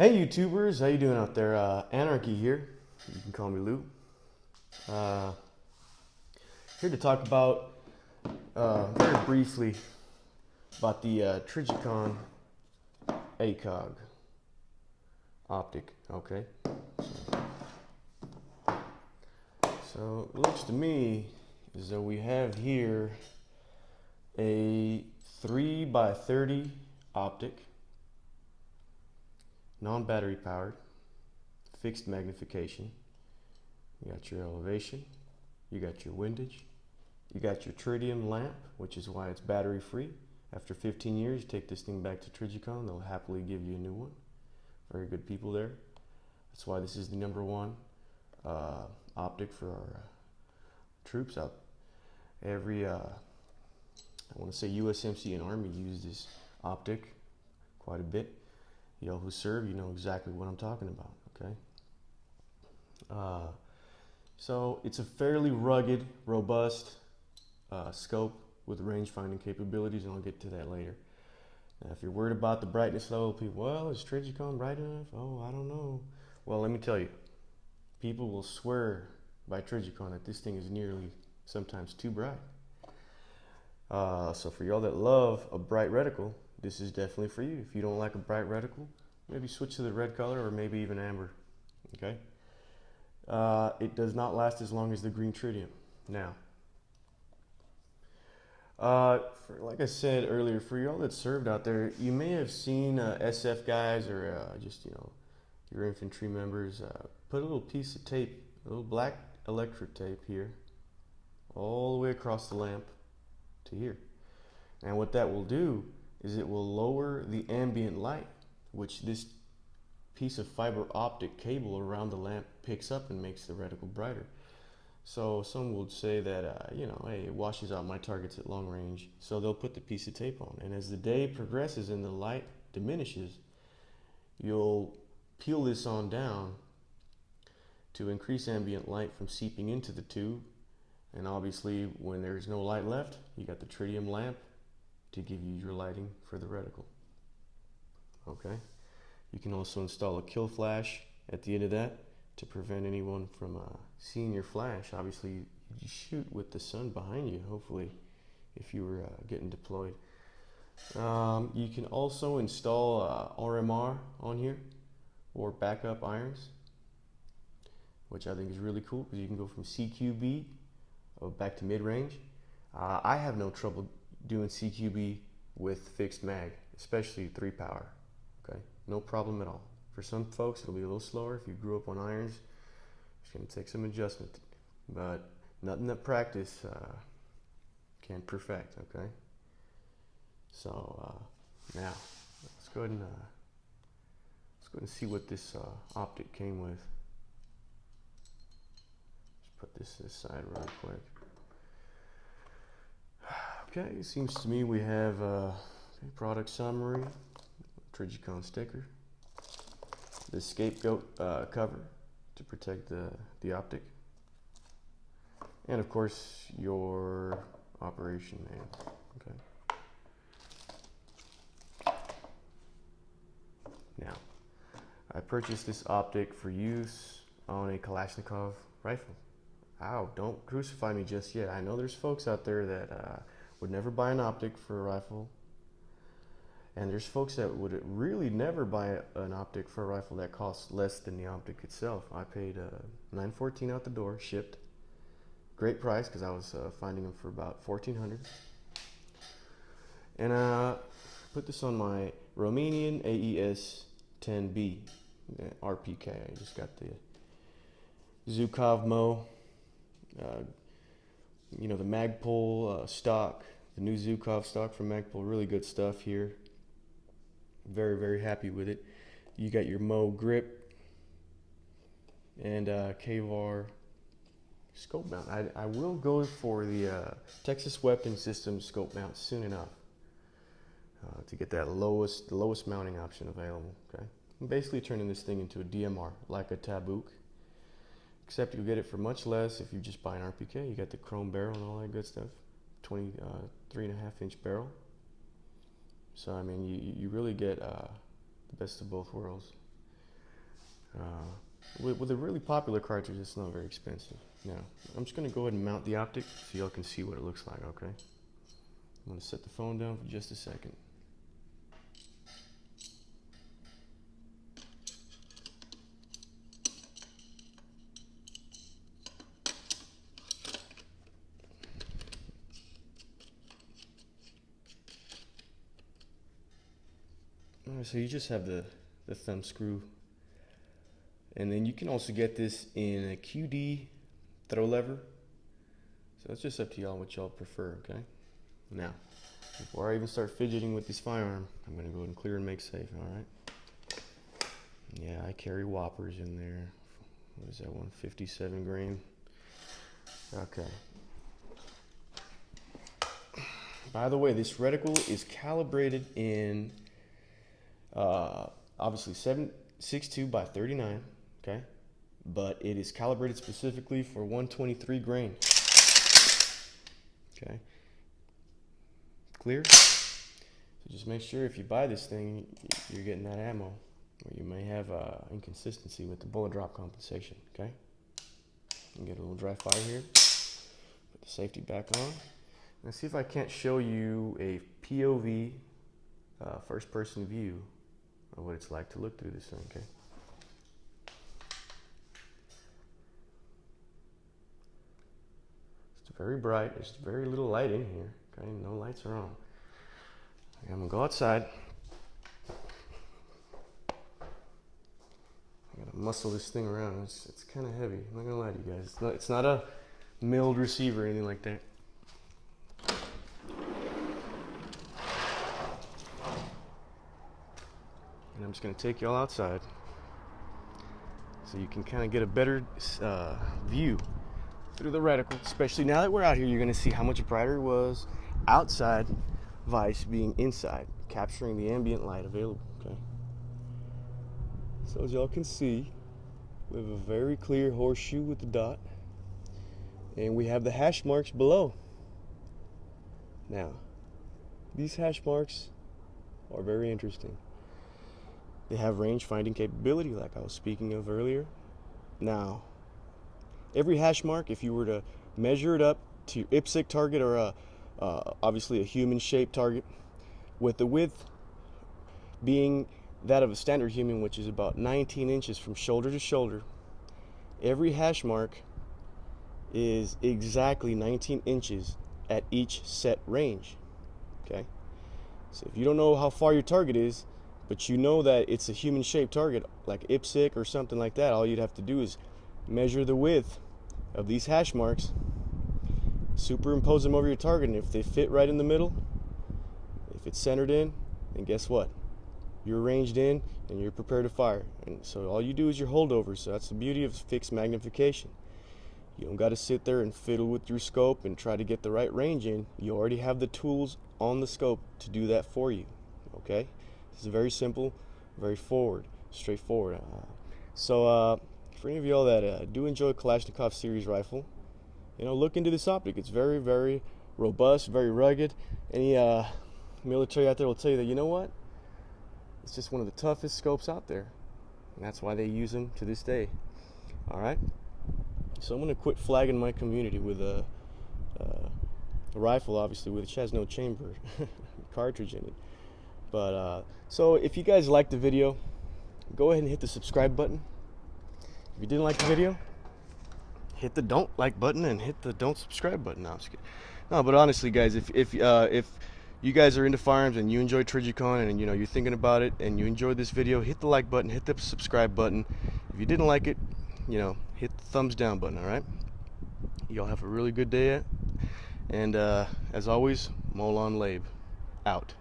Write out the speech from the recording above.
Hey YouTubers, how you doing out there? Anarchy here. You can call me Lou. Uh, Here to talk about very briefly about the Trijicon ACOG Optic. Okay. So it looks to me as though we have here a 3x30 optic, non-battery powered, fixed magnification. You got your elevation, you got your windage, you got your tritium lamp, which is why it's battery free. After 15 years, you take this thing back to Trijicon, they'll happily give you a new one. Very good people there. That's why this is the #1 optic for our troops out. Every, I want to say USMC and Army use this optic quite a bit. Y'all who serve, you know exactly what I'm talking about, okay? So it's a fairly rugged, robust scope with range finding capabilities, and I'll get to that later. Now, if you're worried about the brightness level, people, well, is Trijicon bright enough? Oh, I don't know. Well, let me tell you, people will swear by Trijicon that this thing is nearly sometimes too bright. So for y'all that love a bright reticle, this is definitely for you. If you don't like a bright reticle, maybe switch to the red color or maybe even amber, okay? It does not last as long as the green tritium. Now, like I said earlier, for y'all that served out there, you may have seen SF guys or just, you know, your infantry members put a little piece of tape, a little black electric tape here, all the way across the lamp to here. And what that will do is it will lower the ambient light, which this piece of fiber optic cable around the lamp picks up and makes the reticle brighter. So some would say that, you know, hey, it washes out my targets at long range. So they'll put the piece of tape on. And as the day progresses and the light diminishes, you'll peel this on down to increase ambient light from seeping into the tube. And obviously, when there's no light left, you got the tritium lamp to give you your lighting for the reticle. Okay. You can also install a kill flash at the end of that to prevent anyone from seeing your flash. Obviously, you shoot with the sun behind you, hopefully, if you were getting deployed. You can also install RMR on here or backup irons, which I think is really cool because you can go from CQB back to mid-range. I have no trouble doing CQB with fixed mag, especially 3 power. Okay, no problem at all. For some folks, it'll be a little slower. If you grew up on irons, it's going to take some adjustment, but nothing that practice can perfect. Okay, so now let's go ahead and see what this optic came with. Just put this aside real quick. Okay, it seems to me we have a product summary, Trijicon sticker, the scapegoat cover to protect the optic, and of course your operation manual. Okay. Now, I purchased this optic for use on a Kalashnikov rifle. Ow, don't crucify me just yet. I know there's folks out there that would never buy an optic for a rifle. And there's folks that would really never buy an optic for a rifle that costs less than the optic itself. I paid $914 out the door, shipped. Great price because I was finding them for about $1,400. And put this on my Romanian AES 10B RPK. I just got the Zukov Mo, you know, the Magpul stock, the new Zukov stock from Magpul. Really good stuff here. Very, very happy with it. You got your Mo grip and KVAR scope mount. I will go for the Texas Weapon Systems scope mount soon enough to get that lowest mounting option available. Okay, I'm basically turning this thing into a DMR, like a Tabuk, except you'll get it for much less if you just buy an RPK. You got the chrome barrel and all that good stuff. 3.5-inch barrel. So I mean, you really get the best of both worlds. With a really popular cartridge, it's not very expensive. Now, I'm just going to go ahead and mount the optic so y'all can see what it looks like, okay? I'm going to set the phone down for just a second. Alright, so you just have the thumb screw. And then you can also get this in a QD throw lever. So it's just up to y'all what y'all prefer, okay? Now, before I even start fidgeting with this firearm, I'm gonna go ahead and clear and make safe, alright? Yeah, I carry whoppers in there. What is that one? 57 grain. Okay. By the way, this reticle is calibrated in obviously 7.62x39, okay? But it is calibrated specifically for 123 grain. Okay. Clear? So just make sure if you buy this thing, you're getting that ammo, or you may have inconsistency with the bullet drop compensation, okay? And get a little dry fire here. Put the safety back on. Let's see if I can't show you a POV, first person view of what it's like to look through this thing, okay? It's very bright, there's very little light in here, okay? No lights are on. Okay, I'm gonna go outside. I gotta muscle this thing around. It's kind of heavy, I'm not gonna lie to you guys. It's not a milled receiver or anything like that. And I'm just going to take y'all outside so you can kind of get a better view through the reticle. Especially now that we're out here, you're going to see how much brighter it was outside vice being inside, capturing the ambient light available, okay? So as y'all can see, we have a very clear horseshoe with the dot, and we have the hash marks below. Now, these hash marks are very interesting. They have range finding capability, like I was speaking of earlier. Now, every hash mark, if you were to measure it up to your IPSC target or obviously a human-shaped target, with the width being that of a standard human, which is about 19 inches from shoulder to shoulder, every hash mark is exactly 19 inches at each set range, okay? So if you don't know how far your target is, but you know that it's a human-shaped target, like IPSC or something like that, all you'd have to do is measure the width of these hash marks, superimpose them over your target, and if they fit right in the middle, if it's centered in, then guess what? You're ranged in, and you're prepared to fire. And so all you do is your holdovers. So that's the beauty of fixed magnification. You don't got to sit there and fiddle with your scope and try to get the right range in. You already have the tools on the scope to do that for you, okay? It's very simple, very straightforward. So for any of y'all that do enjoy Kalashnikov series rifle, you know, look into this optic. It's very, very robust, very rugged. Any military out there will tell you that, you know what? It's just one of the toughest scopes out there. And that's why they use them to this day. All right? So I'm going to quit flagging my community with a rifle, obviously, which has no chamber cartridge in it. But so if you guys liked the video, go ahead and hit the subscribe button. If you didn't like the video, hit the don't like button and hit the don't subscribe button. No, I'm just kidding. No, but honestly, guys, if you guys are into firearms and you enjoy Trijicon and you know you're thinking about it and you enjoyed this video, hit the like button, hit the subscribe button. If you didn't like it, you know, hit the thumbs down button. All right. Y'all have a really good day, and as always, Molon Labe out.